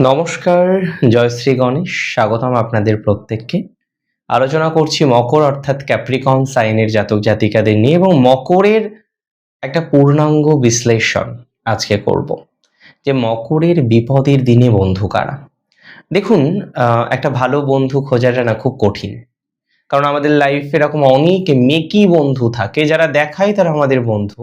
নমস্কার, জয়শ্রী গণেশ। স্বাগতম আপনাদের প্রত্যেককে। আলোচনা করছি মকর অর্থাৎ ক্যাপ্রিকন সাইনের জাতক জাতিকাদের নিয়ে এবং মকরের একটা পূর্ণাঙ্গ বিশ্লেষণ আজকে করব। যে মকরের বিপদের দিনে বন্ধু কারা? দেখুন, একটা ভালো বন্ধু খোঁজাটা না খুব কঠিন। কারণ আমাদের লাইফে এরকম অনেক মেকি বন্ধু থাকে যারা দেখায় তারা আমাদের বন্ধু,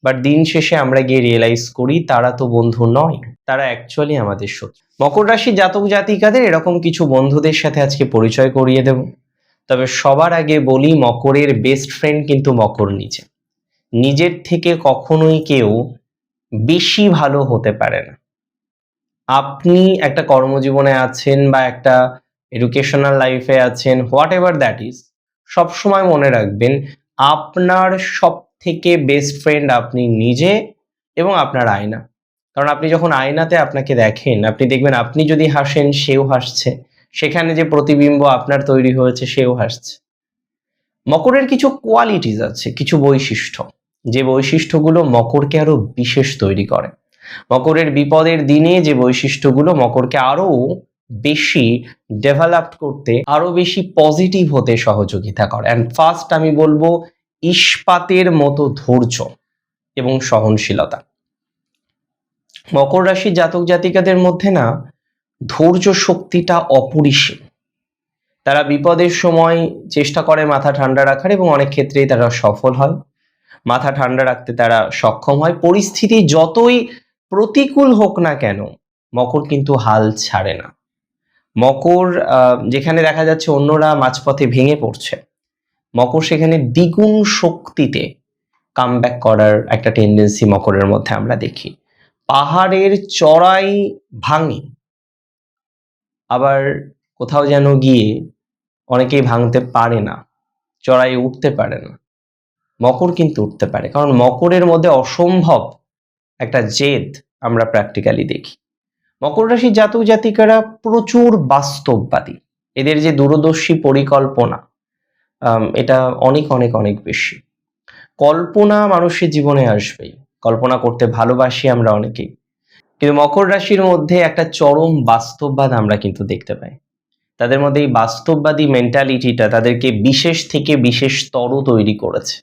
বাট দিন শেষে আমরা গিয়ে রিয়েলাইজ করি তারা তো বন্ধু নয়, তারা অ্যাকচুয়ালি আমাদের শত্রু। মকর রাশি জাতক জাতিকাদের এরকম কিছু বন্ধুদের সাথে আজকে পরিচয় করিয়ে দেব। তবে সবার আগে বলি, মকরের বেস্ট ফ্রেন্ড কিন্তু মকর নিজে। নিজের থেকে কখনোই কেউ বেশি ভালো হতে পারে না। আপনি একটা কর্মজীবনে আছেন বা একটা এডুকেশনাল লাইফে আছেন, হোয়াট এভার দ্যাট ইজ, সবসময় মনে রাখবেন আপনার সব থেকে বেস্ট ফ্রেন্ড আপনি নিজে এবং আপনার আয়না। কারণ আপনি যখন আয়নাতে আপনাকে দেখেন, আপনি দেখবেন আপনি যদি হাসেন সেও হাসছে, সেখানে যে প্রতিবিম্ব আপনার তৈরি হয়েছে সেও হাসছে। মকরের কিছু কোয়ালিটিস আছে, কিছু বৈশিষ্ট্য, যে বৈশিষ্ট্যগুলো মকরকে আরো বিশেষ তৈরি করে। মকরের বিপদের দিনে যে বৈশিষ্ট্যগুলো মকরকে আরো বেশি ডেভেলপ করতে, আরো বেশি পজিটিভ হতে সহযোগিতা করে। অ্যান্ড ফার্স্ট আমি বলবো ইস্পাতের মতো ধৈর্য এবং সহনশীলতা। মকর রাশির জাতক জাতিকাদের মধ্যে না ধৈর্য শক্তিটা অপরিসীম। তারা বিপদের সময় চেষ্টা করে মাথা ঠান্ডা রাখার এবং অনেক ক্ষেত্রেই তারা সফল হয়। মাথা ঠান্ডা রাখতে তারা সক্ষম হয়। পরিস্থিতি যতই প্রতিকূল হোক না কেন, মকর কিন্তু হাল ছাড়ে না। মকর যেখানে দেখা যাচ্ছে অন্যরা মাঝপথে ভেঙে পড়ছে, মকর সেখানে দ্বিগুণ শক্তিতে কামব্যাক করার একটা টেন্ডেন্সি মকরের মধ্যে আমরা দেখি। পাহাড়ের চড়াই ভাঙে, আবার কোথাও যেন গিয়ে অনেকেই ভাঙতে পারে না, চড়াই উঠতে পারে না। মকর কিন্তু উঠতে পারে, কারণ মকরের মধ্যে অসম্ভব একটা জেদ আমরা প্র্যাকটিক্যালি দেখি। মকর রাশির জাতক জাতিকারা প্রচুর বাস্তববাদী। এদের যে দূরদর্শী পরিকল্পনা, এটা অনেক অনেক অনেক বেশি। কল্পনা মানুষের জীবনে আসবেই, কল্পনা করতে ভালোবাসি আমরা অনেকেই, কিন্তু মকর রাশির মধ্যে একটা চরম বাস্তববাদ আমরা কিন্তু দেখতে পাই। তাদের মধ্যে এই বাস্তববাদী মেন্টালিটিটা তাদেরকে বিশেষ থেকে বিশেষতর তৈরি করেছে।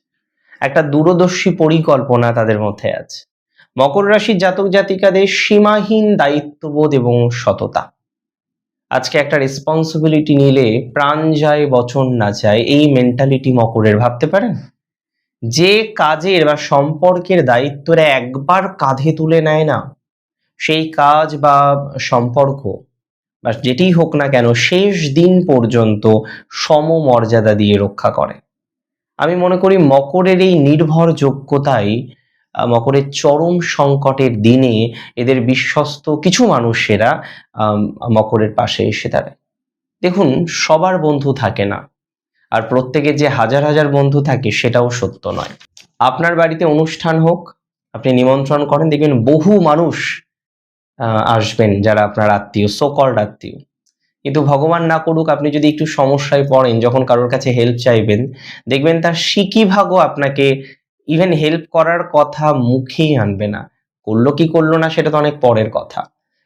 একটা দূরদর্শী পরিকল্পনা তাদের মধ্যে আছে। মকর রাশির জাতক জাতিকাদের সীমাহীন দায়িত্ববোধ এবং সততা। আজকে একটা রেসপন্সিবিলিটি নিলে প্রাণ যায় বচন না যায়, এই মেন্টালিটি মকরের। ভাবতে পারেন, যে কাজের বা সম্পর্কের দায়িত্বটা একবার কাঁধে তুলে নেয় না, সেই কাজ বা সম্পর্ক বা যেটি হোক না কেন শেষ দিন পর্যন্ত সমমর্যাদা দিয়ে রক্ষা করে। আমি মনে করি মকরের এই নির্ভরযোগ্যতাই মকরের চরম সংকটের দিনে এদের বিশ্বস্ত কিছু মানুষেরা মকরের পাশে এসে দাঁড়ায়। দেখুন, সবার বন্ধু থাকে না, আর প্রত্যেকের যে হাজার হাজার বন্ধু থাকে সেটাও সত্য নয়। আপনার বাড়িতে অনুষ্ঠান হোক, আপনি নিমন্ত্রণ করেন, দেখবেন বহু মানুষ আসবেন যারা আপনার আত্মীয়, সোকল্ড আত্মীয়। কিন্তু ভগবান না করুক আপনি যদি একটু সমস্যায় পড়েন, যখন কারোর কাছে হেল্প চাইবেন, দেখবেন তার সিকিভাগও আপনাকে ইভেন হেল্প করার কথা মুখেই আনবে না। করলো কি করলো না সেটা তো অনেক পরের কথা,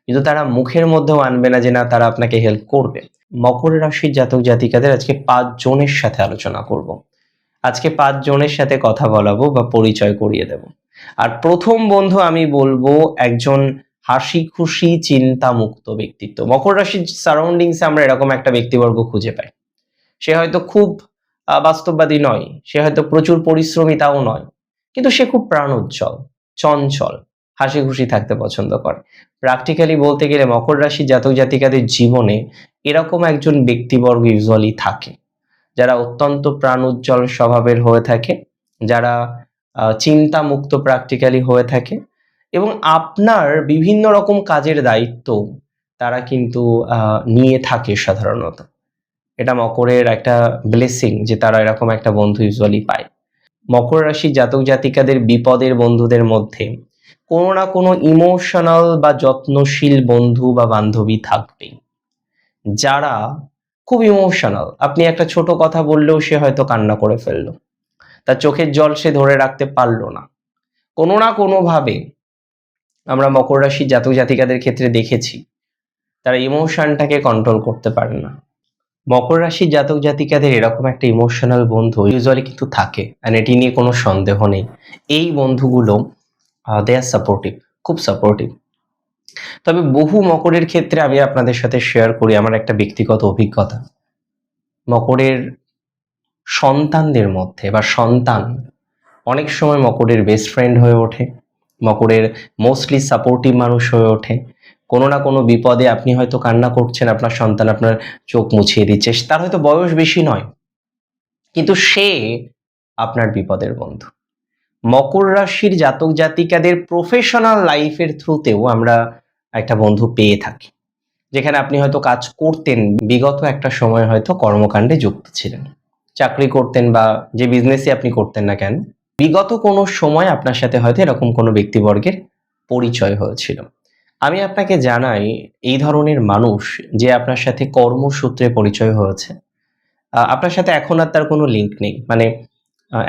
কিন্তু তারা মুখের মধ্যেও আনবে না যে না, তারা আপনাকে হেল্প করবে। মকর রাশির জাতক জাতিকাদের আজকে 5 জনের সাথে আলোচনা করব। আজকে 5 জনের সাথে কথা বলাবো বা পরিচয় করিয়ে দেব। আর প্রথম বন্ধু আমি বলবো একজন হাসি খুশি চিন্তা মুক্ত ব্যক্তিত্ব। মকর রাশির সারাউন্ডিংসে আমরা এরকম একটা ব্যক্তিবর্গ খুঁজে পাই। সে হয়তো খুব বাস্তববাদী নয়, সে হয়তো প্রচুর পরিশ্রমী তাও নয়, কিন্তু সে খুব প্রাণোজ্জ্বল, চঞ্চল, হাসি খুশি থাকতে পছন্দ করে। প্র্যাকটিক্যালি বলতে গেলে মকর রাশির জাতক জাতিকাদের জীবনে এরকম একজন ব্যক্তিবর্গ ইউজুয়ালি থাকে, যারা অত্যন্ত প্রাণোজ্জ্বল স্বভাবের হয়ে থাকে, যারা চিন্তা মুক্ত প্র্যাকটিক্যালি হয়ে থাকে, এবং আপনার বিভিন্ন রকম কাজের দায়িত্ব তারা কিন্তু নিয়ে থাকে সাধারণত। এটা মকরের একটা ব্লেসিং যে তারা এরকম একটা বন্ধু ইউজুয়ালি পায়। মকর রাশি জাতক জাতিকাদের বিপদের বন্ধুদের মধ্যে কোনো না কোনো ইমোশনাল বা যত্নশীল বন্ধু বা বান্ধবী থাকবেই, যারা খুব ইমোশনাল। আপনি একটা ছোট কথা বললেও সে হয়তো কান্না করে ফেললো, তার চোখের জল সে ধরে রাখতে পারলো না। কোনো না কোনো ভাবে আমরা মকর রাশির জাতক জাতিকাদের ক্ষেত্রে দেখেছি তারা ইমোশনটাকে কন্ট্রোল করতে পারে না। মকর রাশির জাতক জাতিকাদের এরকম একটা ইমোশনাল বন্ধু ইউজুয়ালি কিন্তু থাকে, আর এটি নিয়ে কোনো সন্দেহ নেই। এই বন্ধুগুলো দে আর সাপোর্টিভ, খুব সাপোর্টিভ। তবে বহু মকরের ক্ষেত্রে আমি আপনাদের সাথে শেয়ার করি আমার একটা ব্যক্তিগত অভিজ্ঞতা। মকরের সন্তানদের মধ্যে বা সন্তান অনেক সময় মকরের বেস্ট ফ্রেন্ড হয়ে ওঠে, মকরের মোস্টলি সাপোর্টিভ মানুষ হয়ে ওঠে। কোনো না কোনো বিপদে আপনি হয়তো কান্না করছেন, আপনার সন্তান আপনার চোখ মুছিয়ে দিচ্ছে। তার হয়তো বয়স বেশি নয়, কিন্তু সে আপনার বিপদের বন্ধু। মকর রাশির জাতক জাতিকাদের প্রফেশনাল লাইফের থ্রুতেও আমরা একটা বন্ধু পেয়ে থাকি, যেখানে আপনি হয়তো কাজ করতেন, বিগত একটা সময় হয়তো কর্মকাণ্ডে যুক্ত ছিলেন, চাকরি করতেন বা যে বিজনেসই আপনি করতেন না কেন, বিগত কোনো সময় আপনার সাথে হয়তো এরকম কোনো ব্যক্তিবর্গের পরিচয় হয়েছিল। আমি আপনাকে জানাই, এই ধরনের মানুষ যে আপনার সাথে কর্মসূত্রে পরিচয় হয়েছে, আপনার সাথে এখন আর তার কোনো লিঙ্ক নেই, মানে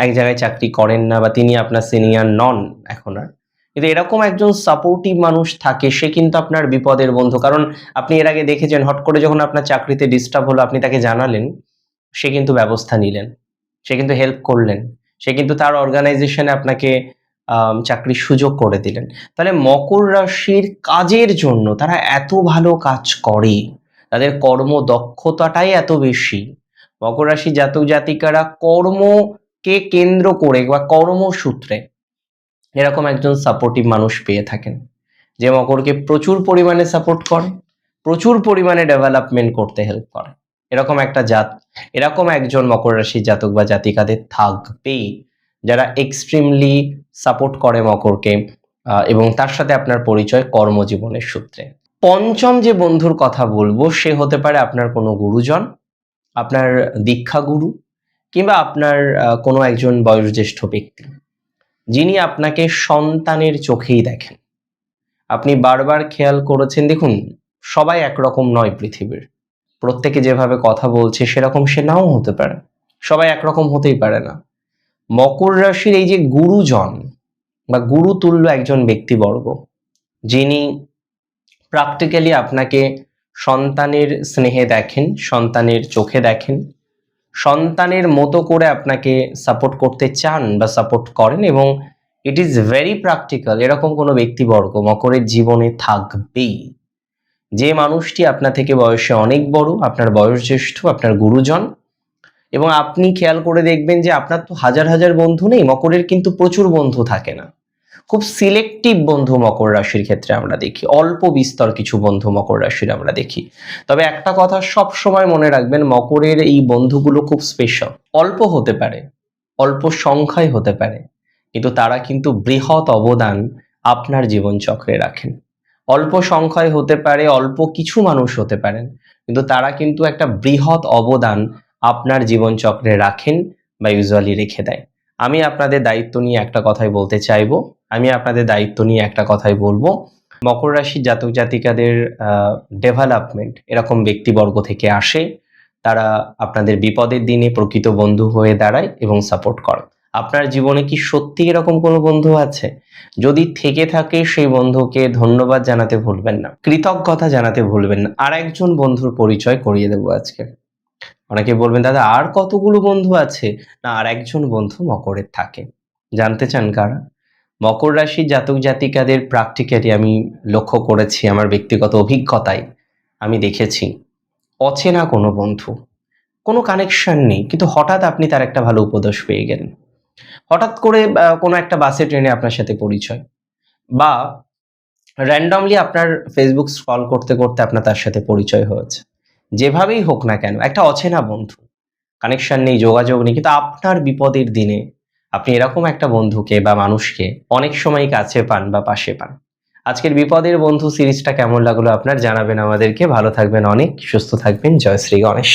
এক জায়গায় চাকরি করেন না বা তিনি আপনার সিনিয়র নন এখন আর, কিন্তু এরকম একজন সাপোর্টিভ মানুষ থাকে, সে কিন্তু আপনার বিপদের বন্ধু। কারণ আপনি এর আগে দেখেছেন, হট করে যখন আপনার চাকরিতে ডিস্টার্ব হলো, আপনি তাকে জানালেন, সে কিন্তু ব্যবস্থা নিলেন, সে কিন্তু হেল্প করলেন, সে কিন্তু তার অর্গানাইজেশনে আপনাকে চাকরির সুযোগ করে দিলেন। তাহলে মকর রাশির কাজের জন্য তারা এত ভালো কাজ করে, তাদের কর্মদক্ষতাটাই এত বেশি। মকর রাশি জাতক জাতিকারা কর্মকে কেন্দ্র করে বা কর্মসূত্রে এরকম একজন সাপোর্টিভ মানুষ পেয়ে থাকেন, যে মকরকে প্রচুর পরিমাণে সাপোর্ট করে, প্রচুর পরিমাণে ডেভেলপমেন্ট করতে হেল্প করে। এরকম একজন মকর রাশির জাতক বা জাতিকাদের থাকবেই, যারা এক্সট্রিমলি সাপোর্ট করে মকরকে, এবং তার সাথে আপনার পরিচয় কর্মজীবনের সূত্রে। পঞ্চম যে বন্ধুর কথা বলবো, সে হতে পারে আপনার কোনো গুরুজন, আপনার দীক্ষা গুরু, কিংবা আপনার কোনো একজন বয়োজ্যেষ্ঠ ব্যক্তি, যিনি আপনাকে সন্তানের চোখেই দেখেন। আপনি বারবার খেয়াল করেছেন, দেখুন, সবাই একরকম নয় পৃথিবীর, প্রত্যেকে যেভাবে কথা বলছে সেরকম সে নাও হতে পারে, সবাই একরকম হতেই পারে না। মকর রাশির এই যে গুরুজন বা গুরুতুল্য একজন ব্যক্তিবর্গ, যিনি প্র্যাকটিক্যালি আপনাকে সন্তানের স্নেহে দেখেন, সন্তানের চোখে দেখেন, সন্তানের মতো করে আপনাকে সাপোর্ট করতে চান বা সাপোর্ট করেন, এবং ইট ইজ ভেরি প্র্যাকটিক্যাল, এরকম কোনো ব্যক্তিবর্গ মকরের জীবনে থাকবেই। যে মানুষটি আপনার থেকে বয়সে অনেক বড়, আপনার বয়োজ্যেষ্ঠ, আপনার গুরুজন, এবং আপনি খেয়াল করে দেখবেন যে আপনার তো হাজার হাজার বন্ধু নেই, মকরের কিন্তু প্রচুর বন্ধু থাকে না, খুব সিলেক্টিভ বন্ধু মকর রাশির ক্ষেত্রে আমরা দেখি, অল্প বিস্তর কিছু বন্ধু মকর রাশির আমরা দেখি। তবে একটা কথা সব সময় মনে রাখবেন, মকরের এই বন্ধুগুলো খুব স্পেশাল। অল্প হতে পারে, অল্প সংখ্যায় হতে পারে, কিন্তু তারা কিন্তু বৃহৎ অবদান আপনার জীবনচক্রে রাখেন। অল্প সংখ্যায় হতে পারে, অল্প কিছু মানুষ হতে পারেন, কিন্তু তারা কিন্তু একটা বৃহৎ অবদান আপনার জীবনচক্রে রাখেন বা ইউজুয়ালি রেখে দেয়। আমি আপনাদের দায়িত্ব নিয়ে একটা কথাই বলতে চাইবো, মকর রাশির জাতক জাতিকাদের ডেভেলপমেন্ট এরকম ব্যক্তিবর্গ থেকে আসে। তারা আপনাদের বিপদের দিনে প্রকৃত বন্ধু হয়ে দাঁড়ায় এবং সাপোর্ট করে। আপনার জীবনে কি সত্যি এরকম কোনো বন্ধু আছে? যদি থেকে থাকে, সেই বন্ধুকে ধন্যবাদ জানাতে ভুলবেন না, কৃতজ্ঞতা জানাতে ভুলবেন না। আর একজন বন্ধুর পরিচয় করিয়ে দেবো আজকে। অনেকে বলবেন, দাদা আর কতগুলো বন্ধু আছে? না, আর একজন বন্ধু মকরের থাকে। জানতে চান কারা? মকর রাশির জাতক জাতিকাদের প্র্যাকটিক্যালি আমি লক্ষ্য করেছি, আমার ব্যক্তিগত অভিজ্ঞতায় আমি দেখেছি, অচেনা কোনো বন্ধু, কোনো কানেকশন নেই, কিন্তু হঠাৎ আপনি তার একটা ভালো উপদেশ পেয়ে গেলেন, হঠাৎ করে কোনো একটা বাসে ট্রেনে আপনার সাথে পরিচয়, বা র্যান্ডমলি আপনার ফেসবুক স্ক্রল করতে করতে আপনার তার সাথে পরিচয় হয়েছে। যেভাবেই হোক না কেন, একটা অচেনা বন্ধু, কানেকশন নেই, যোগাযোগ নেই, কিন্তু আপনার বিপদের দিনে আপনি এরকম একটা বন্ধুকে বা মানুষকে অনেক সময় কাছে পান বা পাশে পান। আজকের বিপদের বন্ধু সিরিজটা কেমন লাগলো আপনার জানাবেন আমাদেরকে। ভালো থাকবেন, অনেক সুস্থ থাকবেন। জয় শ্রী গণেশ।